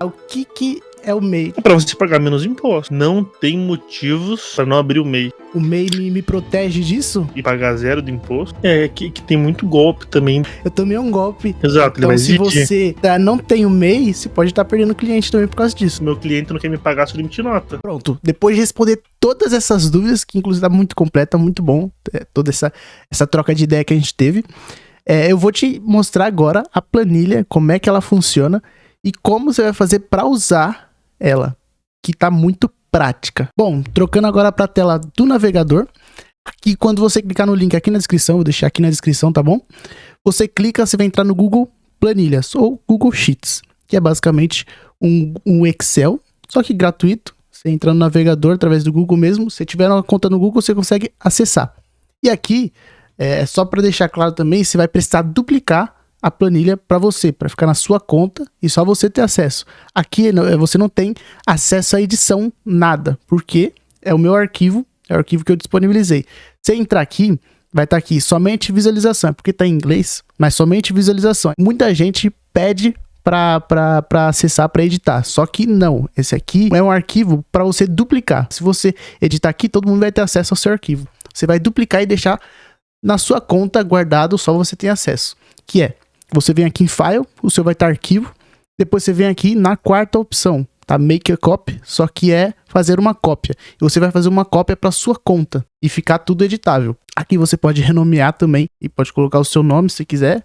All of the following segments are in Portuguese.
O que é o MEI? É pra você pagar menos imposto. Não tem motivos pra não abrir o MEI. O MEI me protege disso? E pagar zero de imposto. É que tem muito golpe também. Eu tomei um golpe. Exato, ele Então vai se exigir. você não tem o MEI, você pode estar perdendo cliente também por causa disso. Meu cliente não quer me pagar seu limite de nota. Pronto, depois de responder todas essas dúvidas, que inclusive tá muito completa, muito bom, toda essa troca de ideia que a gente teve, eu vou te mostrar agora a planilha, como é que ela funciona e como você vai fazer para usar ela, que tá muito prática. Bom, trocando agora para a tela do navegador, aqui quando você clicar no link aqui na descrição, vou deixar aqui na descrição, tá bom? Você clica, você vai entrar no Google Planilhas ou Google Sheets, que é basicamente um Excel, só que gratuito. Você entra no navegador através do Google mesmo, se tiver uma conta no Google, você consegue acessar. E aqui, só para deixar claro também, você vai precisar duplicar a planilha para você, para ficar na sua conta e só você ter acesso. Aqui você não tem acesso à edição, nada, porque é o meu arquivo, é o arquivo que eu disponibilizei. Se entrar aqui, vai estar aqui somente visualização, porque está em inglês, mas somente visualização. Muita gente pede para acessar, para editar, só que não, esse aqui é um arquivo para você duplicar. Se você editar aqui, todo mundo vai ter acesso ao seu arquivo. Você vai duplicar e deixar na sua conta guardado, só você tem acesso, que é, você vem aqui em File, o seu vai estar arquivo, depois você vem aqui na quarta opção, tá? Make a copy, só que é fazer uma cópia. E você vai fazer uma cópia para sua conta e ficar tudo editável. Aqui você pode renomear também e pode colocar o seu nome se quiser.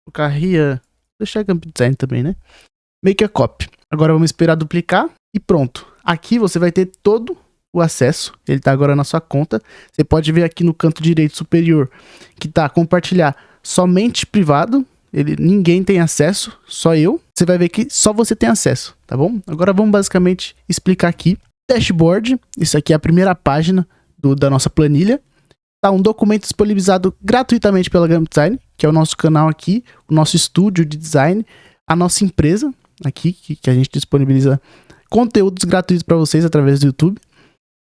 Colocar RIA, deixar Gamp Design também, né? Make a copy. Agora vamos esperar duplicar e pronto. Aqui você vai ter todo o acesso, ele tá agora na sua conta. Você pode ver aqui no canto direito superior que tá compartilhar somente privado. Ninguém tem acesso, só eu. Você vai ver que só você tem acesso, tá bom? Agora vamos basicamente explicar aqui. Dashboard, isso aqui é a primeira página da nossa planilha. Tá um documento disponibilizado gratuitamente pela Gamp Design, que é o nosso canal aqui, o nosso estúdio de design, a nossa empresa aqui, que a gente disponibiliza conteúdos gratuitos para vocês através do YouTube.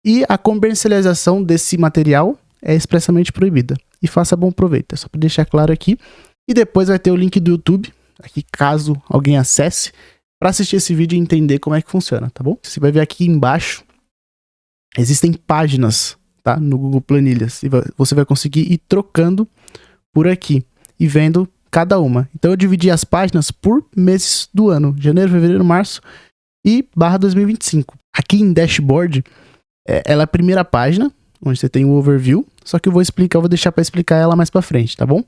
E a comercialização desse material é expressamente proibida. E faça bom proveito, é só para deixar claro aqui. E depois vai ter o link do YouTube, aqui caso alguém acesse, para assistir esse vídeo e entender como é que funciona, tá bom? Você vai ver aqui embaixo, existem páginas, tá? No Google Planilhas. E você vai conseguir ir trocando por aqui e vendo cada uma. Então eu dividi as páginas por meses do ano, janeiro, fevereiro, março e /2025. Aqui em Dashboard, ela é a primeira página, onde você tem o overview, só que eu vou deixar para explicar ela mais para frente, tá bom?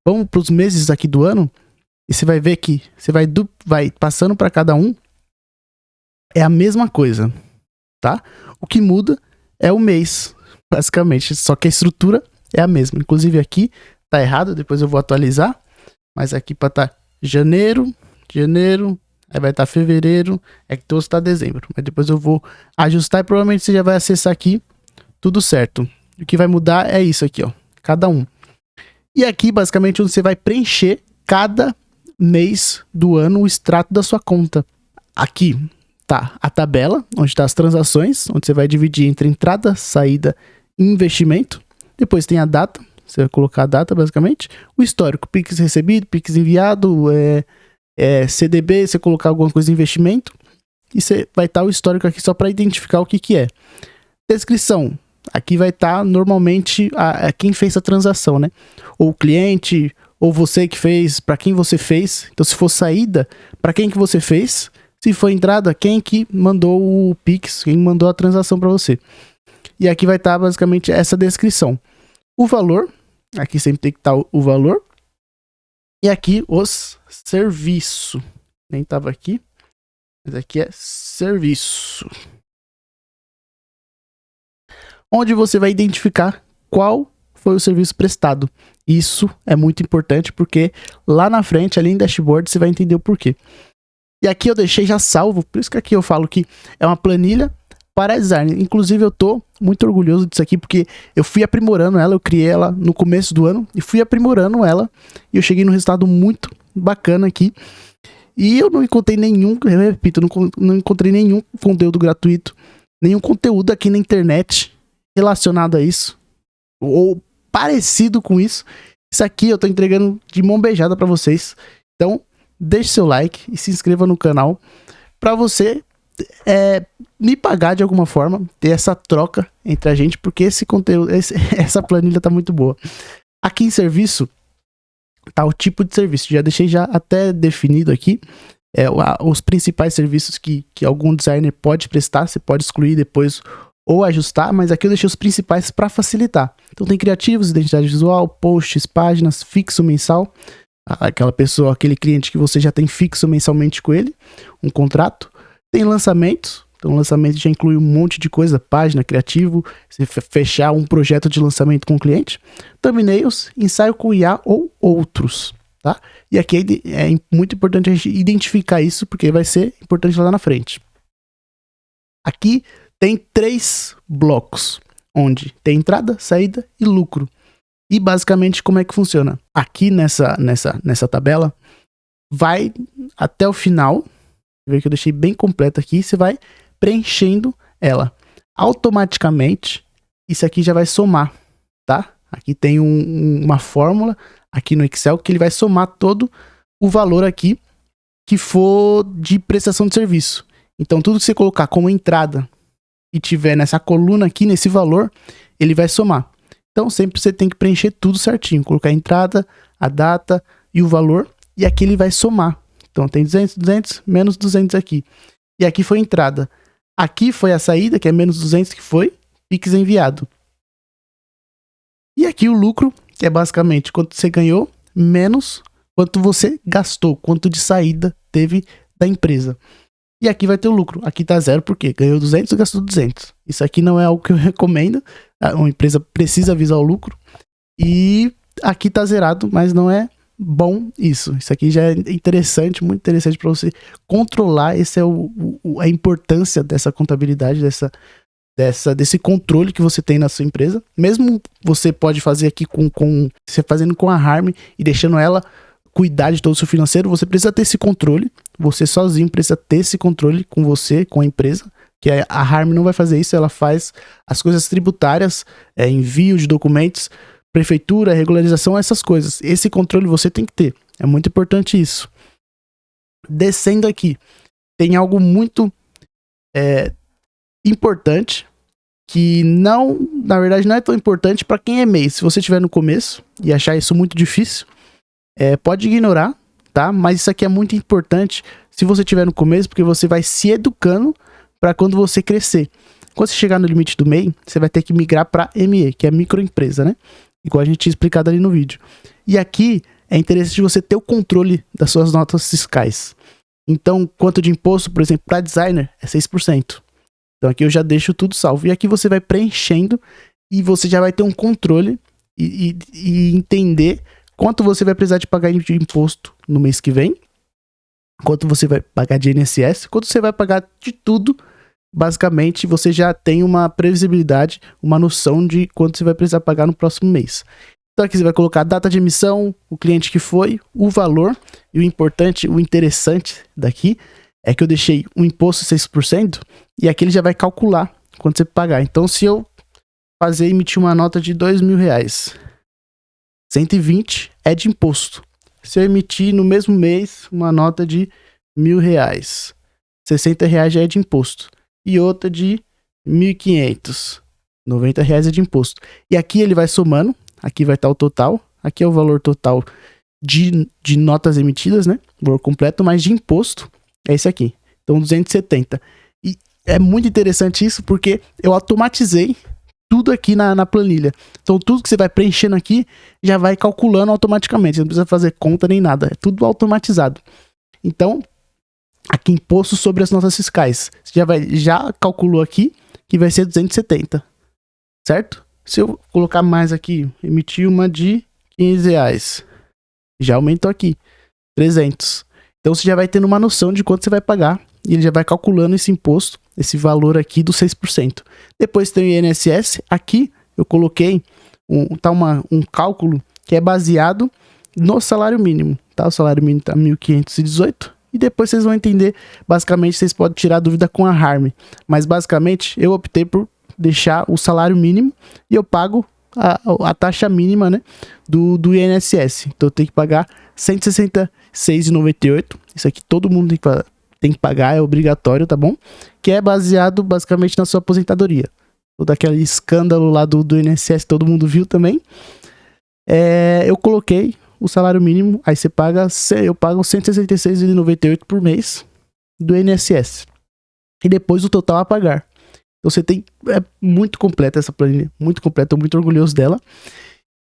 Vamos para os meses aqui do ano e você vai ver que você vai passando para cada um, é a mesma coisa, tá? O que muda é o mês, basicamente, só que a estrutura é a mesma. Inclusive aqui tá errado, depois eu vou atualizar, mas aqui para tá janeiro, aí vai estar fevereiro, é que trouxe tá dezembro, mas depois eu vou ajustar e provavelmente você já vai acessar aqui tudo certo. O que vai mudar é isso aqui, ó, cada um. E aqui, basicamente, onde você vai preencher cada mês do ano o extrato da sua conta. Aqui tá a tabela, onde está as transações, onde você vai dividir entre entrada, saída e investimento. Depois tem a data, você vai colocar a data, basicamente. O histórico, Pix recebido, Pix enviado, CDB, você colocar alguma coisa de investimento. E você vai estar o histórico aqui só para identificar o que é. Descrição. Aqui vai estar normalmente quem fez a transação, né? Ou o cliente, ou você que fez, para quem você fez. Então, se for saída, para quem que você fez. Se for entrada, quem que mandou o Pix, quem mandou a transação para você. E aqui vai estar basicamente essa descrição. O valor, aqui sempre tem que estar o valor. E aqui os serviços. Nem estava aqui, mas aqui é serviço. Onde você vai identificar qual foi o serviço prestado. Isso é muito importante porque lá na frente, ali em dashboard, você vai entender o porquê. E aqui eu deixei já salvo, por isso que aqui eu falo que é uma planilha para design. Inclusive eu tô muito orgulhoso disso aqui porque eu fui aprimorando ela, eu criei ela no começo do ano e fui aprimorando ela e eu cheguei num resultado muito bacana aqui. E eu não encontrei nenhum, eu repito, não encontrei nenhum conteúdo gratuito, nenhum conteúdo aqui na internet relacionado a isso, ou parecido com isso. Isso aqui eu tô entregando de mão beijada para vocês. Então, deixe seu like e se inscreva no canal para você me pagar de alguma forma, ter essa troca entre a gente, porque esse conteúdo, essa planilha tá muito boa. Aqui em serviço, tá o tipo de serviço, já deixei já até definido aqui, os principais serviços que algum designer pode prestar, você pode excluir depois ou ajustar, mas aqui eu deixei os principais para facilitar. Então tem criativos, identidade visual, posts, páginas, fixo mensal, aquela pessoa, aquele cliente que você já tem fixo mensalmente com ele, um contrato. Tem lançamentos, então lançamento já inclui um monte de coisa, página, criativo, você fechar um projeto de lançamento com o cliente. Thumbnails, ensaio com IA ou outros, tá? E aqui é muito importante a gente identificar isso, porque vai ser importante lá na frente. Aqui tem 3 blocos, onde tem entrada, saída e lucro. E basicamente como é que funciona? Aqui nessa tabela, vai até o final. Ver que eu deixei bem completo aqui, você vai preenchendo ela. Automaticamente, isso aqui já vai somar, tá? Aqui tem uma fórmula aqui no Excel que ele vai somar todo o valor aqui que for de prestação de serviço. Então, tudo que você colocar como entrada e tiver nessa coluna aqui, nesse valor, ele vai somar. Então, sempre você tem que preencher tudo certinho. Colocar a entrada, a data e o valor. E aqui ele vai somar. Então tem 200, 200, menos 200 aqui. E aqui foi a entrada. Aqui foi a saída, que é menos 200, que foi Pix enviado. E aqui o lucro, que é basicamente quanto você ganhou, menos quanto você gastou, quanto de saída teve da empresa. E aqui vai ter o lucro. Aqui tá 0, porque ganhou 200 e gastou 200. Isso aqui não é algo que eu recomendo. Uma empresa precisa avisar o lucro. E aqui tá zerado, mas não é bom isso. Isso aqui já é interessante, muito interessante para você controlar. Esse é a importância dessa contabilidade, desse controle que você tem na sua empresa. Mesmo você pode fazer aqui você fazendo com a Harm e deixando ela cuidar de todo o seu financeiro, você precisa ter esse controle. Você sozinho precisa ter esse controle com você, com a empresa. Que a Harm não vai fazer isso, ela faz as coisas tributárias, envio de documentos, prefeitura, regularização, essas coisas. Esse controle você tem que ter. É muito importante isso. Descendo aqui, tem algo muito importante, que na verdade não é tão importante para quem é MEI. Se você estiver no começo e achar isso muito difícil, pode ignorar, tá? Mas isso aqui é muito importante se você estiver no começo, porque você vai se educando para quando você crescer. Quando você chegar no limite do MEI, você vai ter que migrar para ME, que é microempresa, né? Igual a gente tinha explicado ali no vídeo. E aqui é interessante você ter o controle das suas notas fiscais. Então, quanto de imposto, por exemplo, para designer, é 6%. Então aqui eu já deixo tudo salvo. E aqui você vai preenchendo e você já vai ter um controle e entender quanto você vai precisar de pagar de imposto no mês que vem, quanto você vai pagar de INSS, quanto você vai pagar de tudo. Basicamente, você já tem uma previsibilidade, uma noção de quanto você vai precisar pagar no próximo mês. Então aqui você vai colocar a data de emissão, o cliente que foi, o valor, e o interessante daqui é que eu deixei o imposto 6% e aqui ele já vai calcular quanto você pagar. Então se eu emitir uma nota de R$2.000, 120 é de imposto. Se eu emitir no mesmo mês uma nota de R$1.000, R$60 já é de imposto. E outra de 1.500, R$90 é de imposto. E aqui ele vai somando, aqui vai estar o total, aqui é o valor total de notas emitidas, né? O valor completo, mas de imposto é esse aqui. Então 270. E é muito interessante isso, porque eu automatizei tudo aqui na planilha. Então tudo que você vai preenchendo aqui já vai calculando automaticamente. Você não precisa fazer conta nem nada, é tudo automatizado. Então aqui, imposto sobre as notas fiscais. Você já calculou aqui que vai ser 270, certo? Se eu colocar mais aqui, emitir uma de R$15, já aumentou aqui, 300. Então você já vai tendo uma noção de quanto você vai pagar e ele já vai calculando esse imposto, esse valor aqui do 6%. Depois tem o INSS. Aqui eu coloquei um cálculo que é baseado no salário mínimo, tá? O salário mínimo tá 1.518. E depois vocês vão entender, basicamente vocês podem tirar dúvida com a Harm. Mas basicamente eu optei por deixar o salário mínimo e eu pago a taxa mínima, né, do INSS. Então eu tenho que pagar R$166,98. Isso aqui todo mundo tem que tem que pagar, é obrigatório, tá bom? Que é baseado basicamente na sua aposentadoria. Todo aquele escândalo lá do INSS, todo mundo viu também. Eu coloquei o salário mínimo, aí você paga, eu pago R$ 166,98 por mês do INSS. E depois o total a pagar. Então você tem, é muito completa essa planilha, muito completa, tô muito orgulhoso dela.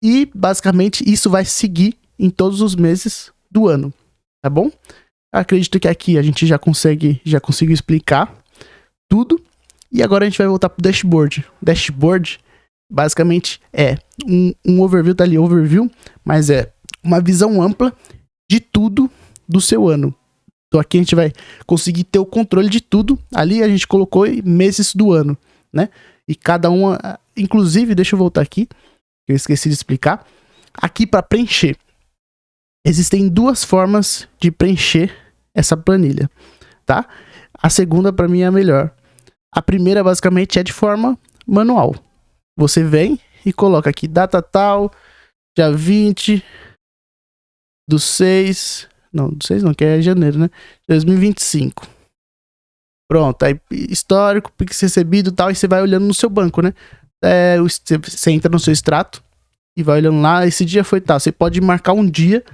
E basicamente isso vai seguir em todos os meses do ano, tá bom? Acredito que aqui a gente já conseguiu explicar tudo. E agora a gente vai voltar pro dashboard. O dashboard basicamente é um overview, tá ali, overview, mas é uma visão ampla de tudo do seu ano. Então aqui a gente vai conseguir ter o controle de tudo. Ali a gente colocou meses do ano, né? E cada uma, inclusive, deixa eu voltar aqui, que eu esqueci de explicar. Aqui para preencher, existem duas formas de preencher essa planilha, tá? A segunda para mim é a melhor. A primeira basicamente é de forma manual. Você vem e coloca aqui data tal, dia 20 do 6... Não, do 6 não, que é janeiro, né? 2025. Pronto, aí histórico, Pix recebido e tal, e você vai olhando no seu banco, né? Você entra no seu extrato e vai olhando lá, esse dia foi tal. Você pode marcar um dia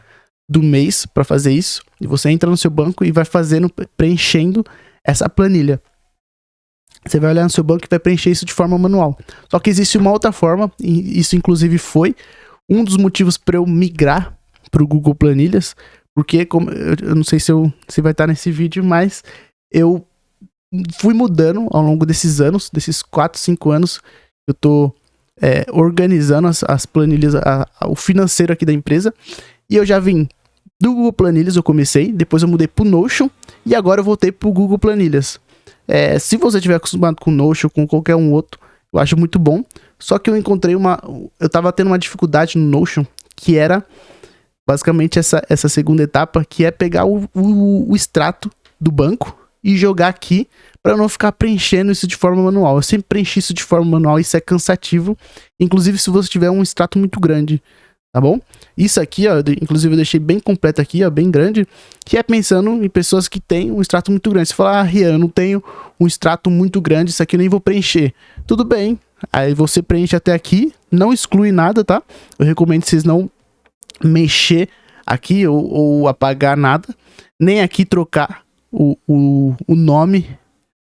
do mês para fazer isso, e você entra no seu banco e vai fazendo, preenchendo essa planilha. Você vai olhar no seu banco e vai preencher isso de forma manual. Só que existe uma outra forma, e isso inclusive foi um dos motivos para eu migrar para o Google Planilhas, porque como, eu não sei se vai estar nesse vídeo, mas eu fui mudando ao longo desses anos, desses 4, 5 anos, eu tô organizando as planilhas, o financeiro aqui da empresa, e eu já vim do Google Planilhas, eu comecei, depois eu mudei pro Notion, e agora eu voltei pro Google Planilhas. Se você estiver acostumado com o Notion, com qualquer um outro, eu acho muito bom, só que eu encontrei eu tava tendo uma dificuldade no Notion, que era basicamente essa segunda etapa, que é pegar o extrato do banco e jogar aqui para não ficar preenchendo isso de forma manual. Eu sempre preenchi isso de forma manual, isso é cansativo, inclusive se você tiver um extrato muito grande, tá bom? Isso aqui, ó, inclusive eu deixei bem completo aqui, ó, bem grande, que é pensando em pessoas que têm um extrato muito grande. Você fala, Rian, eu não tenho um extrato muito grande, isso aqui eu nem vou preencher. Tudo bem, aí você preenche até aqui, não exclui nada, tá? Eu recomendo que vocês não mexer aqui ou apagar nada, nem aqui trocar o nome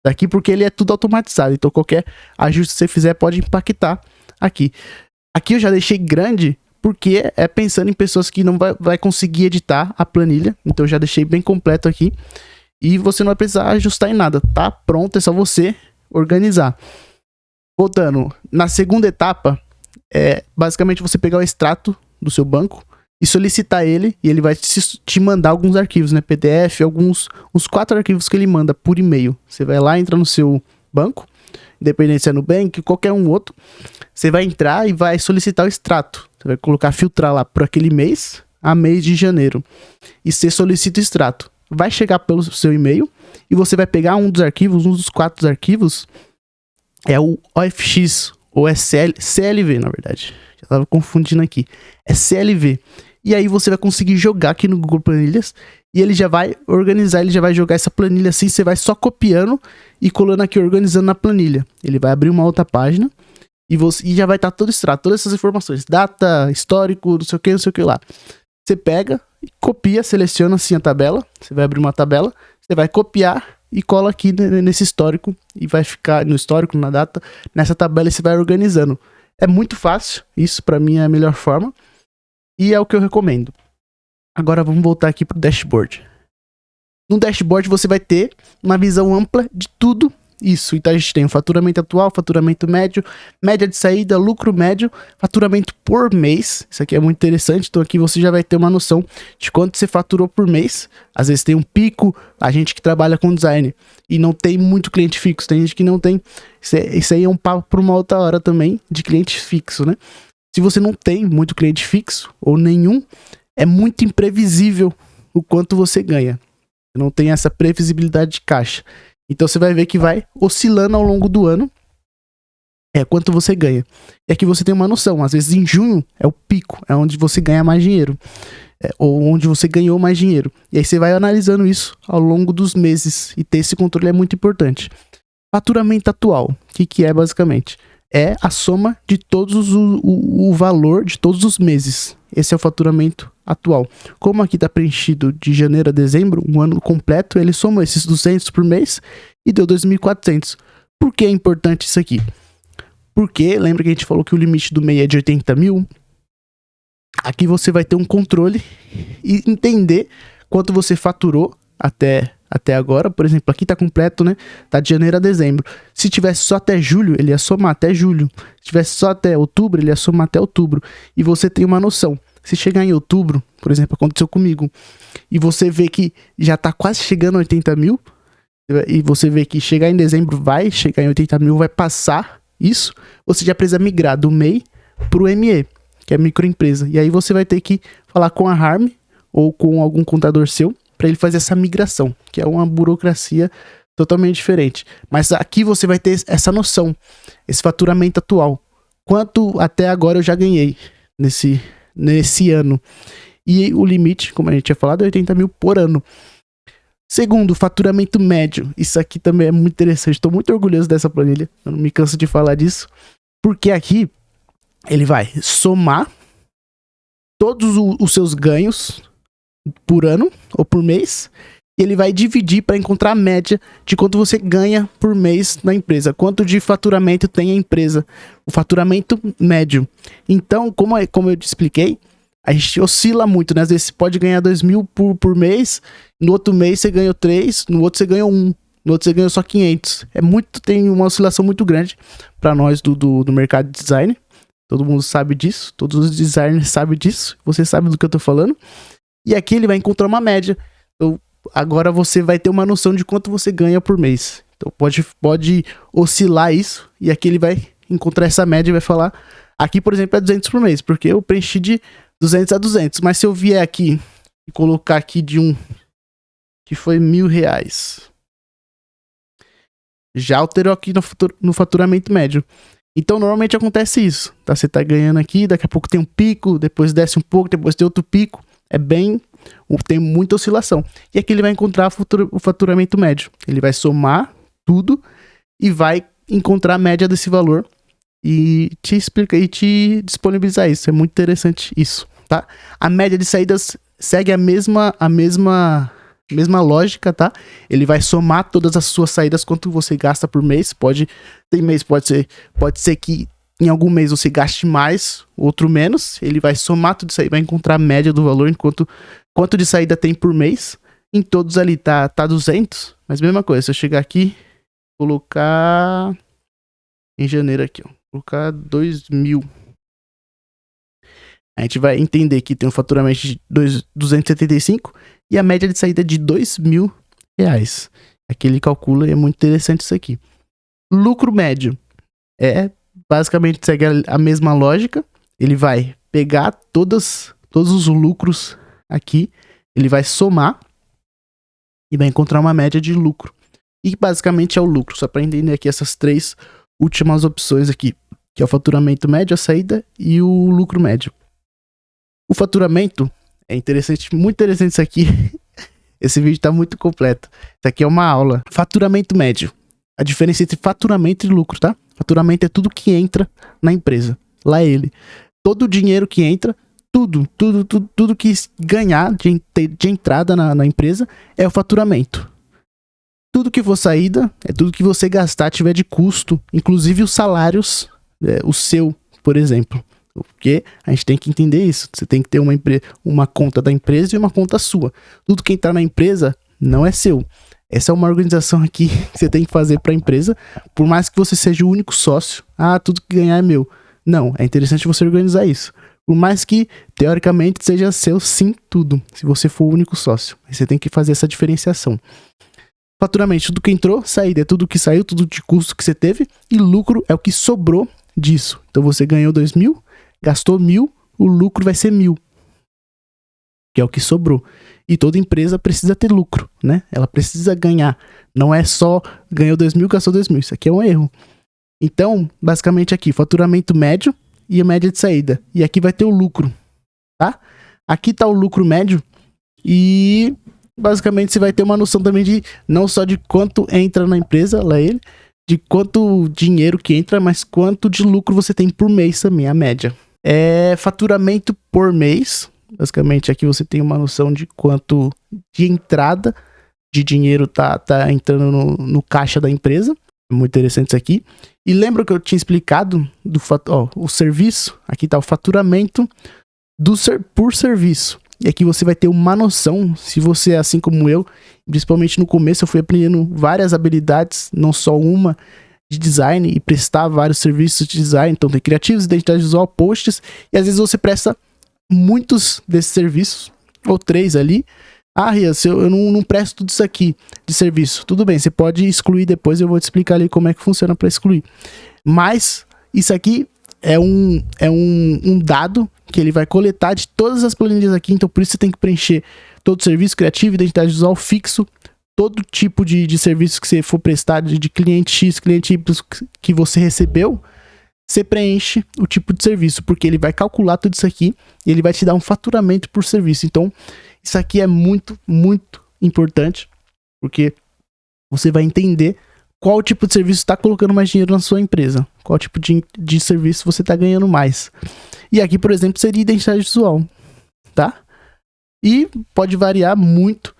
daqui, porque ele é tudo automatizado, então qualquer ajuste que você fizer pode impactar aqui. Aqui eu já deixei grande, porque é pensando em pessoas que não vai conseguir editar a planilha, então eu já deixei bem completo aqui, e você não vai precisar ajustar em nada, tá pronto, é só você organizar. Voltando, na segunda etapa, basicamente você pegar o extrato do seu banco, e solicitar ele, e ele vai te mandar alguns arquivos, né, PDF, uns 4 arquivos que ele manda por e-mail. Você vai lá, entra no seu banco, independente se é Nubank, qualquer um outro, você vai entrar e vai solicitar o extrato. Você vai colocar, filtrar lá por aquele mês, a mês de janeiro, e você solicita o extrato. Vai chegar pelo seu e-mail, e você vai pegar um dos arquivos, um dos 4 arquivos, é o OFX, ou é CLV, na verdade. Já tava confundindo aqui. É CLV. E aí você vai conseguir jogar aqui no Google Planilhas e ele já vai organizar, ele já vai jogar essa planilha assim, você vai só copiando e colando aqui, organizando na planilha. Ele vai abrir uma outra página e já vai estar todo extrato, todas essas informações, data, histórico, não sei o que lá. Você pega e copia, seleciona assim a tabela, você vai abrir uma tabela, você vai copiar e cola aqui nesse histórico e vai ficar no histórico, na data, nessa tabela e você vai organizando. É muito fácil, isso pra mim é a melhor forma. E é o que eu recomendo. Agora vamos voltar aqui pro dashboard. No dashboard você vai ter uma visão ampla de tudo isso. Então a gente tem o faturamento atual, faturamento médio, média de saída, lucro médio, faturamento por mês. Isso aqui é muito interessante. Então aqui você já vai ter uma noção de quanto você faturou por mês. Às vezes tem um pico, a gente que trabalha com design e não tem muito cliente fixo. Tem gente que não tem. Isso aí é um papo para uma outra hora também de cliente fixo, né? Se você não tem muito cliente fixo ou nenhum, é muito imprevisível o quanto você ganha. Não tem essa previsibilidade de caixa. Então você vai ver que vai oscilando ao longo do ano quanto você ganha. E aqui você tem uma noção. Às vezes em junho é o pico, é onde você ganha mais dinheiro. ou onde você ganhou mais dinheiro. E aí você vai analisando isso ao longo dos meses, e ter esse controle é muito importante. Faturamento atual, o que é basicamente? É a soma de todos o valor de todos os meses. Esse é o faturamento atual. Como aqui está preenchido de janeiro a dezembro, um ano completo, ele soma esses 200 por mês e deu 2.400. Por que é importante isso aqui? Porque, lembra que a gente falou que o limite do MEI é de 80 mil? Aqui você vai ter um controle e entender quanto você faturou até agora. Por exemplo, aqui tá completo, né? Tá de janeiro a dezembro. Se tivesse só até julho, ele ia somar até julho. Se tivesse só até outubro, ele ia somar até outubro. E você tem uma noção. Se chegar em outubro, por exemplo, aconteceu comigo, e você vê que já tá quase chegando a 80 mil, e você vê que chegar em dezembro vai chegar em 80 mil, vai passar isso, você já precisa migrar do MEI pro ME, que é microempresa. E aí você vai ter que falar com a Harm ou com algum contador seu para ele fazer essa migração, que é uma burocracia totalmente diferente. Mas aqui você vai ter essa noção, esse faturamento atual. Quanto até agora eu já ganhei nesse ano. E o limite, como a gente tinha falado, é 80 mil por ano. Segundo, faturamento médio. Isso aqui também é muito interessante. Estou muito orgulhoso dessa planilha. Eu não me canso de falar disso. Porque aqui ele vai somar todos os seus ganhos por ano ou por mês. E ele vai dividir para encontrar a média de quanto você ganha por mês na empresa. Quanto de faturamento tem a empresa. O faturamento médio. Então, como eu te expliquei, a gente oscila muito, né? Às vezes você pode ganhar 2 mil por mês, no outro mês você ganhou 3, no outro você ganhou 1, no outro você ganhou só 500. Tem uma oscilação muito grande para nós do mercado de design. Todo mundo sabe disso, todos os designers sabem disso, você sabe do que eu tô falando. E aqui ele vai encontrar uma média. Então, agora você vai ter uma noção de quanto você ganha por mês. Então pode oscilar isso, e aqui ele vai encontrar essa média e vai falar... Aqui, por exemplo, é 200 por mês, porque eu preenchi de 200 a 200. Mas se eu vier aqui e colocar aqui de um que foi R$1.000, já alterou aqui no faturamento médio. Então, normalmente acontece isso, tá? Você tá ganhando aqui, daqui a pouco tem um pico, depois desce um pouco, depois tem outro pico. Tem muita oscilação. E aqui ele vai encontrar o faturamento médio. Ele vai somar tudo e vai encontrar a média desse valor e te explica e te disponibilizar isso. É muito interessante isso, tá? A média de saídas segue a mesma lógica, tá? Ele vai somar todas as suas saídas, quanto você gasta por mês. Pode ser que em algum mês você gaste mais, outro menos. Ele vai somar tudo isso aí, vai encontrar a média do valor, quanto de saída tem por mês. Em todos ali tá 200, mas mesma coisa. Se eu chegar aqui, colocar em janeiro aqui, ó, colocar 2.000. A gente vai entender que tem um faturamento de 275 e a média de saída é de R$2.000. Aqui ele calcula e é muito interessante isso aqui. Lucro médio basicamente segue a mesma lógica. Ele vai pegar todos os lucros aqui, ele vai somar e vai encontrar uma média de lucro. E basicamente é o lucro, só para entender aqui essas três últimas opções aqui, que é o faturamento médio, a saída e o lucro médio. O faturamento é interessante, muito interessante isso aqui. Esse vídeo tá muito completo. Isso aqui é uma aula. Faturamento médio. A diferença entre faturamento e lucro, tá? Faturamento é tudo que entra na empresa. Lá é ele. Todo o dinheiro que entra, tudo que ganhar de entrada na empresa é o faturamento. Tudo que for saída é tudo que você gastar, tiver de custo, inclusive os salários, o seu, por exemplo. Porque a gente tem que entender isso. Você tem que ter uma conta da empresa e uma conta sua. Tudo que entrar na empresa não é seu. Essa é uma organização aqui que você tem que fazer para a empresa, por mais que você seja o único sócio. Tudo que ganhar é meu. Não, é interessante você organizar isso. Por mais que, teoricamente, seja seu, sim, tudo. Se você for o único sócio. Você tem que fazer essa diferenciação. Faturamento, tudo que entrou, saída é tudo que saiu, tudo de custo que você teve. E lucro é o que sobrou disso. Então você ganhou 2.000, gastou 1.000, o lucro vai ser 1.000. Que é o que sobrou. E toda empresa precisa ter lucro, né? Ela precisa ganhar. Não é só ganhou 2.000, gastou 2.000. Isso aqui é um erro. Então, basicamente aqui, faturamento médio e a média de saída. E aqui vai ter o lucro, tá? Aqui tá o lucro médio e basicamente você vai ter uma noção também de não só de quanto entra na empresa, lá ele, de quanto dinheiro que entra, mas quanto de lucro você tem por mês também, a média. É faturamento por mês. Basicamente aqui você tem uma noção de quanto de entrada de dinheiro tá entrando no caixa da empresa. Muito interessante isso aqui. E lembra que eu tinha explicado o serviço? Aqui tá o faturamento por serviço. E aqui você vai ter uma noção, se você é assim como eu, principalmente no começo eu fui aprendendo várias habilidades, não só uma de design, e prestar vários serviços de design. Então tem criativos, identidade visual, posts, e às vezes você presta muitos desses serviços, ou 3 ali. Ah, Ria, eu não presto tudo isso aqui de serviço. Tudo bem, você pode excluir depois, eu vou te explicar ali como é que funciona para excluir. Mas isso aqui é um dado que ele vai coletar de todas as planilhas aqui, então por isso você tem que preencher todo o serviço criativo, identidade visual, fixo, todo tipo de serviço que você for prestar, de cliente X, cliente Y que você recebeu, você preenche o tipo de serviço, porque ele vai calcular tudo isso aqui e ele vai te dar um faturamento por serviço. Então, isso aqui é muito, muito importante, porque você vai entender qual tipo de serviço está colocando mais dinheiro na sua empresa, qual tipo de serviço você está ganhando mais. E aqui, por exemplo, seria identidade visual, tá? E pode variar muito.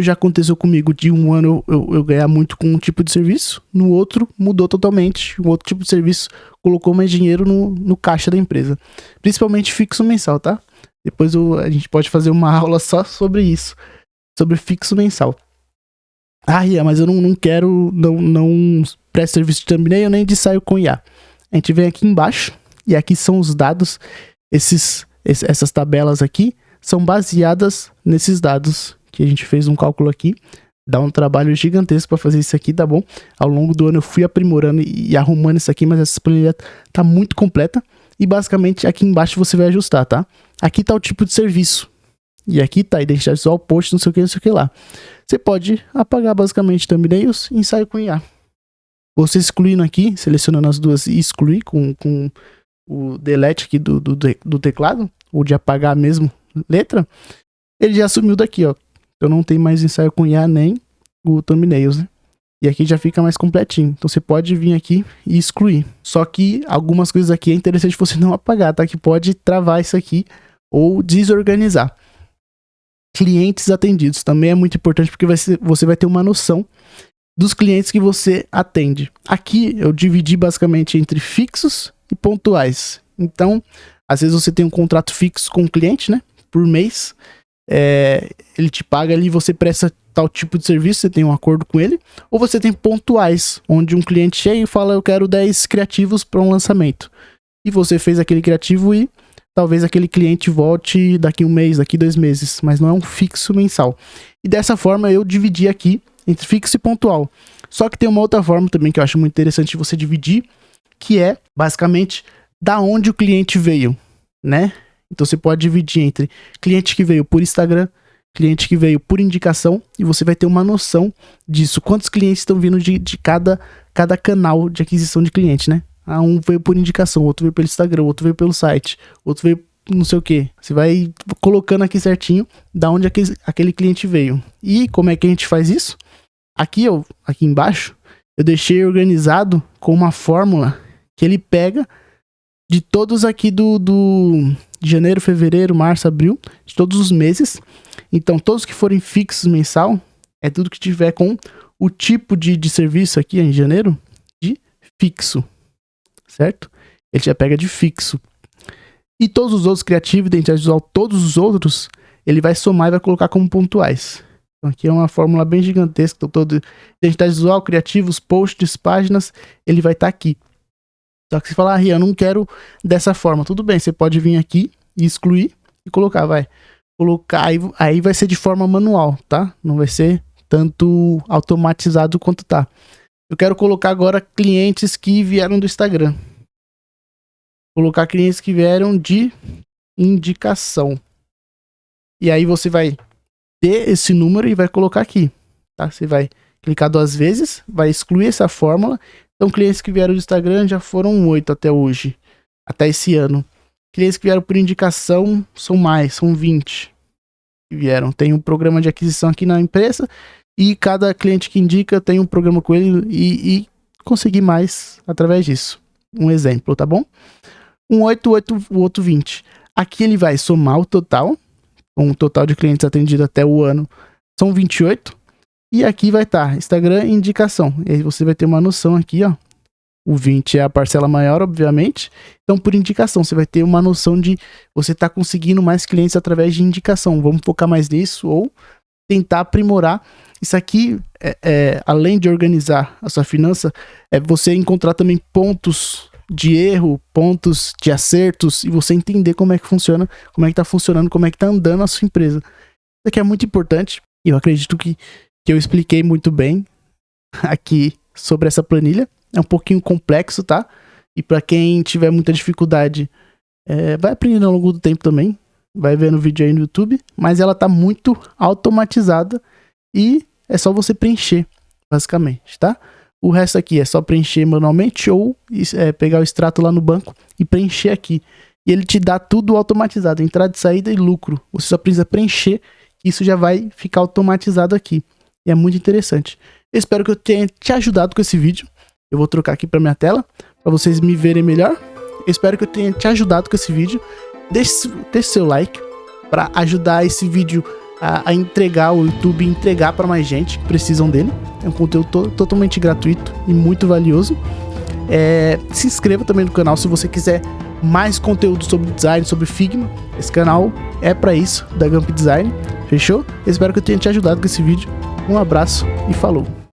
Já aconteceu comigo de um ano eu ganhar muito com um tipo de serviço, no outro mudou totalmente, o outro tipo de serviço colocou mais dinheiro no caixa da empresa. Principalmente fixo mensal, tá? Depois a gente pode fazer uma aula só sobre isso, sobre fixo mensal. Ah, Ria, mas eu não quero, não presto serviço de thumbnail nem de ensaio com IA. A gente vem aqui embaixo, e aqui são os dados, essas tabelas aqui são baseadas nesses dados que a gente fez um cálculo aqui. Dá um trabalho gigantesco para fazer isso aqui, tá bom? Ao longo do ano eu fui aprimorando e arrumando isso aqui, mas essa planilha tá muito completa. E basicamente aqui embaixo você vai ajustar, tá? Aqui tá o tipo de serviço. E aqui tá identidade visual, post, não sei o que lá. Você pode apagar basicamente thumbnails e ensaio com IA. Você excluindo aqui, selecionando as duas e excluir com o delete aqui do teclado, ou de apagar mesmo letra, ele já sumiu daqui, ó. Eu não tenho mais ensaio com IA nem o thumbnails, né? E aqui já fica mais completinho. Então você pode vir aqui e excluir. Só que algumas coisas aqui é interessante você não apagar, tá? Que pode travar isso aqui ou desorganizar. Clientes atendidos também é muito importante, porque você vai ter uma noção dos clientes que você atende. Aqui eu dividi basicamente entre fixos e pontuais. Então, às vezes você tem um contrato fixo com o cliente, né? Por mês. Ele te paga ali, você presta tal tipo de serviço, você tem um acordo com ele. Ou você tem pontuais, onde um cliente chega e fala, eu quero 10 criativos para um lançamento. E você fez aquele criativo e talvez aquele cliente volte daqui um mês, daqui 2 meses, mas não é um fixo mensal. E dessa forma eu dividi aqui entre fixo e pontual. Só que tem uma outra forma também que eu acho muito interessante de você dividir, que é basicamente da onde o cliente veio, né? Então você pode dividir entre cliente que veio por Instagram, cliente que veio por indicação, e você vai ter uma noção disso. Quantos clientes estão vindo de cada canal de aquisição de cliente, né? Um veio por indicação, outro veio pelo Instagram, outro veio pelo site, outro veio não sei o que. Você vai colocando aqui certinho da onde aquele cliente veio. E como é que a gente faz isso? Aqui embaixo, eu deixei organizado com uma fórmula que ele pega de todos aqui de janeiro, fevereiro, março, abril, de todos os meses. Então, todos que forem fixos mensal, é tudo que tiver com o tipo de serviço aqui em janeiro, de fixo, certo? Ele já pega de fixo. E todos os outros, criativo, identidade visual, todos os outros, ele vai somar e vai colocar como pontuais. Então, aqui é uma fórmula bem gigantesca. Então, todo identidade visual, criativos, posts, páginas, ele vai estar aqui. Só que se falar, Ria, eu não quero dessa forma. Tudo bem, você pode vir aqui e excluir e colocar, aí vai ser de forma manual, tá? Não vai ser tanto automatizado quanto tá. Eu quero colocar agora clientes que vieram do Instagram. Colocar clientes que vieram de indicação. E aí você vai ter esse número e vai colocar aqui, tá? Você vai clicar 2 vezes, vai excluir essa fórmula. Então, clientes que vieram do Instagram já foram 8 até hoje, até esse ano. Clientes que vieram por indicação são 20 que vieram. Tem um programa de aquisição aqui na empresa e cada cliente que indica tem um programa com ele e conseguir mais através disso. Um exemplo, tá bom? Um 8, o outro 20. Aqui ele vai somar o total, um total de clientes atendidos até o ano são 28. E aqui vai estar Instagram e indicação. E aí você vai ter uma noção aqui, ó. O 20 é a parcela maior, obviamente. Então, por indicação, você vai ter uma noção de você tá conseguindo mais clientes através de indicação. Vamos focar mais nisso ou tentar aprimorar. Isso aqui, além de organizar a sua finança, é você encontrar também pontos de erro, pontos de acertos e você entender como é que funciona, como é que tá funcionando, como é que tá andando a sua empresa. Isso aqui é muito importante e eu acredito que eu expliquei muito bem aqui sobre essa planilha. É um pouquinho complexo, tá? E para quem tiver muita dificuldade, vai aprendendo ao longo do tempo também. Vai vendo o vídeo aí no YouTube. Mas ela tá muito automatizada e é só você preencher, basicamente, tá? O resto aqui é só preencher manualmente ou pegar o extrato lá no banco e preencher aqui. E ele te dá tudo automatizado, entrada, saída e lucro. Você só precisa preencher, isso já vai ficar automatizado aqui. E é muito interessante. Eu espero que eu tenha te ajudado com esse vídeo. Eu vou trocar aqui para minha tela, para vocês me verem melhor. Eu espero que eu tenha te ajudado com esse vídeo. Deixe seu like para ajudar esse vídeo a entregar, o YouTube entregar para mais gente que precisam dele. É um conteúdo totalmente gratuito e muito valioso. Se inscreva também no canal se você quiser mais conteúdo sobre design, sobre Figma. Esse canal é para isso, da Gamp Design. Fechou? Eu espero que eu tenha te ajudado com esse vídeo. Um abraço e falou!